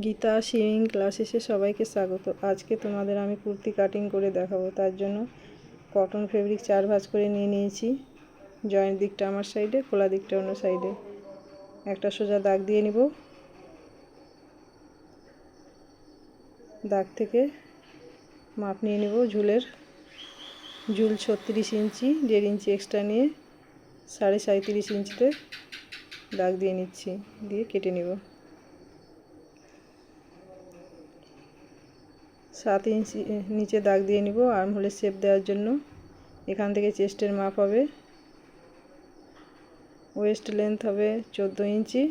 Gita swimming ক্লাসেসে সবাইকে স্বাগত। আজকে তোমাদের আমি কুর্তি কাটিং করে দেখাবো। তার জন্য কটন ফেব্রিক 4 ভাঁজ করে নিয়ে নিয়েছি। জয়েন্ট দিকটা আমার সাইডে, খোলা দিকটা অন্য সাইডে। একটা সোজা দাগ দিয়ে নিব। দাগ থেকে মাপ নিয়ে নিব। ঝুল 36 ইঞ্চি, 1.5 ইঞ্চি এক্সট্রা নিয়ে 37.5 ইঞ্চিতে দাগ দিয়ে নিচ্ছি, দিয়ে কেটে নিব। 7 ইঞ্চি নিচে দাগ দিয়ে নিব আর্ম হোলের শেপ দেওয়ার জন্য। এখান থেকে চেস্টের মাপ হবে, ওয়েস্ট লেন্থ হবে 14 ইঞ্চি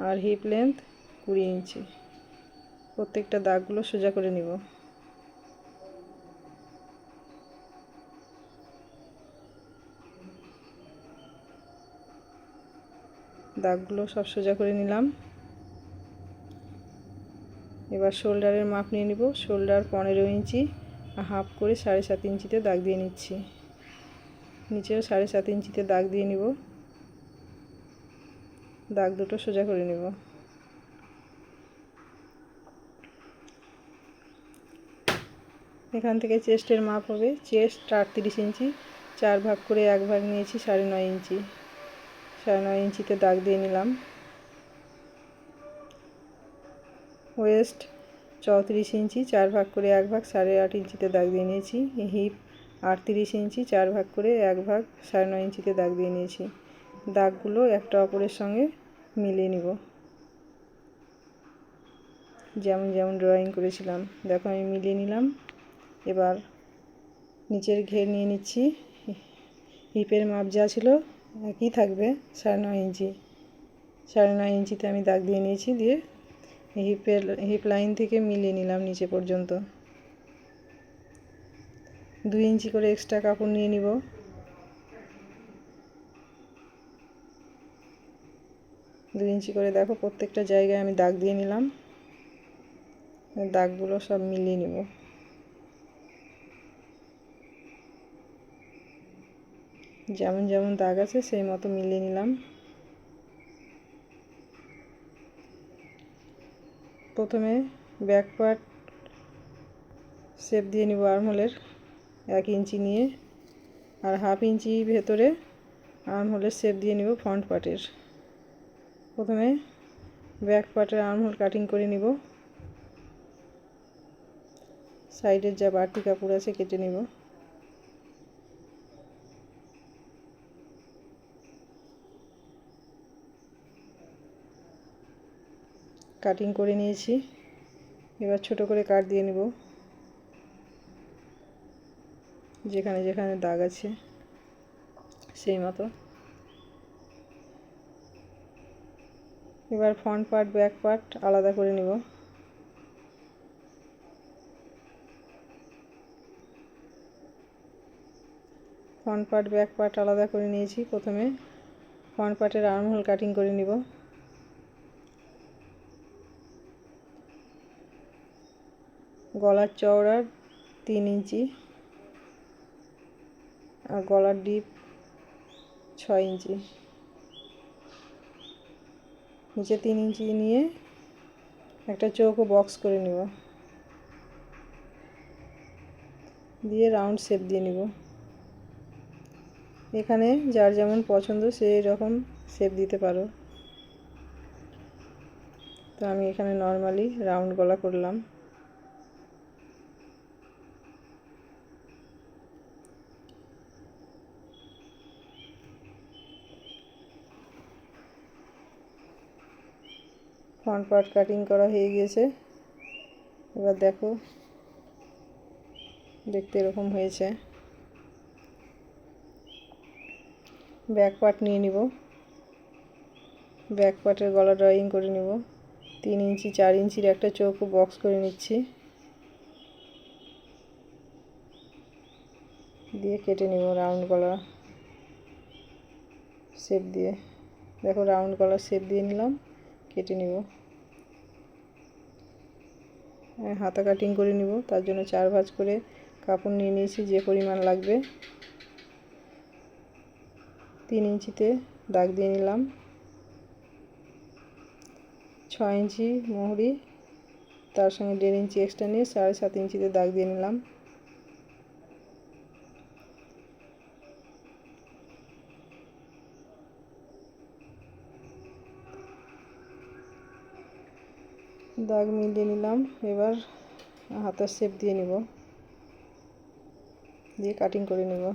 আর হিপ লেন্থ 20 ইঞ্চি। প্রত্যেকটা দাগগুলো সোজা করে নিব। দাগগুলো সব সোজা করে নিলাম। এবার শোল্ডারের মাপ নিয়ে নিব। শোল্ডার 15 ইঞ্চি আর হাফ করে 7.5 ইঞ্চিতে দাগ দিয়ে নিচ্ছি। নিচেও 7.5 ইঞ্চিতে দাগ দিয়ে নিব। দাগ দুটো সোজা করে নিব। এখান থেকে চেস্টের মাপ হবে, চেস্ট 38 ইঞ্চি, 4 ভাগ করে 1 ভাগ নিয়েছি 9.5 ইঞ্চি। 9.5 ইঞ্চিতে দাগ দিয়ে নিলাম। ওয়েস্ট 34 ইঞ্চি, 4 ভাগ করে 1 ভাগ 8.5 ইঞ্চিতে দাগ দিয়ে নিয়েছি। হিপ 38 ইঞ্চি, 4 ভাগ করে 1 ভাগ 9.5 ইঞ্চিতে দাগ দিয়ে নিয়েছি। দাগগুলো একটা অপরের সঙ্গে মিলিয়ে নিব, যেমন যেমন ড্রয়িং করেছিলাম। দেখো আমি মিলিয়ে নিলাম। এবার নিচের ঘের নিয়ে নিচ্ছি। হিপের মাপ যা ছিল একই থাকবে, 9.5 ইঞ্চি। 9.5 ইঞ্চিতে আমি দাগ দিয়ে নিয়েছি, দিয়ে হিপ লাইন থেকে মিলিয়ে নিলাম নিচে পর্যন্ত। 2 ইঞ্চি করে এক্সট্রা কাপড় নিয়ে নিব। দুই ইঞ্চি করে দেখো প্রত্যেকটা জায়গায় আমি দাগ দিয়ে নিলাম। দাগগুলো সব মিলিয়ে নিব। যেমন যেমন দাগ আছে সেই মতো মিলিয়ে নিলাম। প্রথমে ব্যাক পার্ট শেপ দিয়ে নিব আর্মহোলের 1 ইঞ্চি নিয়ে, আর হাফ ইঞ্চি ভেতরে আর্মহোলের শেপ দিয়ে নিব ফ্রন্ট পার্টের। প্রথমে ব্যাক পার্টের আর্মহোল কাটিং করে নিব। সাইডের যা বাড়তি কাপড় আছে কেটে নিব। কাটিং করে নিয়েছি। এবার ছোট করে কাট দিয়ে নিব, যেখানে যেখানে দাগ আছে সেই মতো। এবার ফ্রন্ট পার্ট ব্যাক পার্ট আলাদা করে নিব। ফ্রন্ট পার্ট ব্যাক পার্ট আলাদা করে নিয়েছি। প্রথমে ফ্রন্ট পার্টের আর্মহোল কাটিং করে নিব। গলার চওড়া 3 ইঞ্চি আর গলার ডিপ 6 ইঞ্চি। নিচে 3 ইঞ্চি নিয়ে একটা চৌকো বক্স করে নিব, দিয়ে রাউন্ড শেপ দিয়ে নিব। এখানে যার যেমন পছন্দ সেই রকম শেপ দিতে পারো। তো আমি এখানে নর্মালি রাউন্ড গলা করলাম। ফ্রন্ট পার্ট কাটিং করা হয়ে গিয়েছে। এবার দেখো দেখতে এরকম হয়েছে। ব্যাক পার্ট নিয়ে নিব। ব্যাক পার্টের গলা ড্রয়িং করে নিব। 3 ইঞ্চি 4 ইঞ্চির একটা চৌকো বক্স করে নিচ্ছি, দিয়ে কেটে নিব রাউন্ড গলা শেপ দিয়ে। দেখো রাউন্ড গলা শেপ দিয়ে নিলাম, কেটে নিব। হাতা কাটিং করে নিব। তার জন্য 4 ভাঁজ করে কাপড় নিয়ে নিয়েছি, যে পরিমাণ লাগবে। 3 ইঞ্চিতে দাগ দিয়ে নিলাম। 6 ইঞ্চি মুহুরি, তার সঙ্গে 1.5 ইঞ্চি এক্সট্রা নিয়ে 7.5 ইঞ্চিতে দাগ দিয়ে নিলাম। দাগ মিলিয়ে নিলাম। এবার হাতার শেপ দিয়ে নিব, দিয়ে কাটিং করে নেব।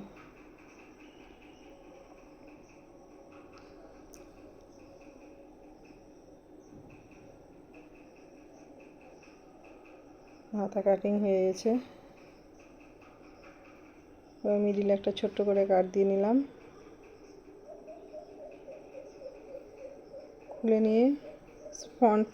হাতা কাটিং হয়ে গেছে। এবার মিডিলে একটা ছোট্ট করে কাট দিয়ে নিলাম। খুলে নিয়ে ফ্রন্ট